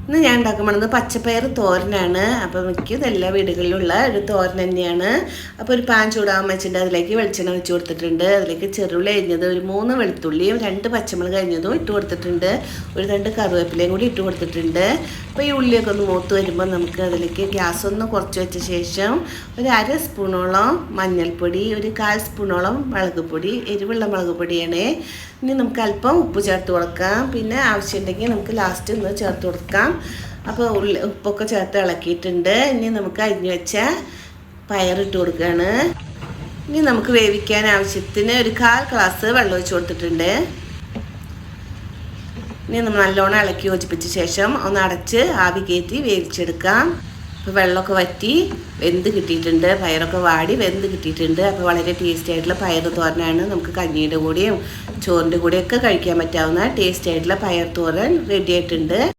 ഇന്ന് ഞാൻ ഉണ്ടാക്കാൻ പോകുന്നത് പച്ചപ്പയർ തോരനാണ്. അപ്പോൾ മിക്കത് എല്ലാ വീടുകളിലുള്ള ഒരു തോരൻ തന്നെയാണ്. അപ്പോൾ ഒരു പാൻ ചൂടാകാൻ വെച്ചിട്ട് അതിലേക്ക് വെളിച്ചെണ്ണ വെച്ച് കൊടുത്തിട്ടുണ്ട്. അതിലേക്ക് ചെറുള്ളി അരിഞ്ഞത്, ഒരു 3 വെളുത്തുള്ളിയും 2 പച്ചമുളക് അരിഞ്ഞതും ഇട്ട് കൊടുത്തിട്ടുണ്ട്. ഒരു 2 കറിവേപ്പിലയും കൂടി ഇട്ട് കൊടുത്തിട്ടുണ്ട്. അപ്പോൾ ഈ ഉള്ളിയൊക്കെ ഒന്ന് മൂത്ത് വരുമ്പോൾ നമുക്ക് അതിലേക്ക് ഗ്യാസ് ഒന്ന് കുറച്ച് വെച്ച ശേഷം ഒരു 1/2 സ്പൂണോളം മഞ്ഞൾപ്പൊടി, ഒരു 1/4 സ്പൂണോളം മുളക് പൊടി, എരിവുള്ള മുളക് പൊടിയാണ്. ഇനി നമുക്ക് അല്പം ഉപ്പ് ചേർത്ത് കൊടുക്കാം. പിന്നെ ആവശ്യമുണ്ടെങ്കിൽ നമുക്ക് ലാസ്റ്റ് ഒന്ന് ചേർത്ത് കൊടുക്കാം. അപ്പോൾ ഉപ്പൊക്കെ ചേർത്ത് ഇളക്കിയിട്ടുണ്ട്. ഇനി നമുക്ക് അരിഞ്ഞു വെച്ച പയറിട്ട് കൊടുക്കുകയാണ്. ഇനി നമുക്ക് വേവിക്കാൻ ആവശ്യത്തിന് ഒരു 1/4 ഗ്ലാസ് വെള്ളം ഒഴിച്ച് കൊടുത്തിട്ടുണ്ട്. ഇനി നമ്മൾ നല്ലോണം ഇളക്കി യോജിപ്പിച്ച ശേഷം ഒന്ന് അടച്ച് ആവി കയറ്റി വേവിച്ചെടുക്കാം. അപ്പോൾ വെള്ളമൊക്കെ വറ്റി വെന്ത് കിട്ടിയിട്ടുണ്ട്, പയറൊക്കെ വാടി വെന്ത് കിട്ടിയിട്ടുണ്ട്. അപ്പോൾ വളരെ ടേസ്റ്റി ആയിട്ടുള്ള പയർ തോരനാണ്. നമുക്ക് കഞ്ഞിയുടെ കൂടെയും ചോറിൻ്റെ കൂടെയൊക്കെ കഴിക്കാൻ പറ്റാവുന്ന ടേസ്റ്റി ആയിട്ടുള്ള പയർ തോരൻ റെഡി ആയിട്ടുണ്ട്.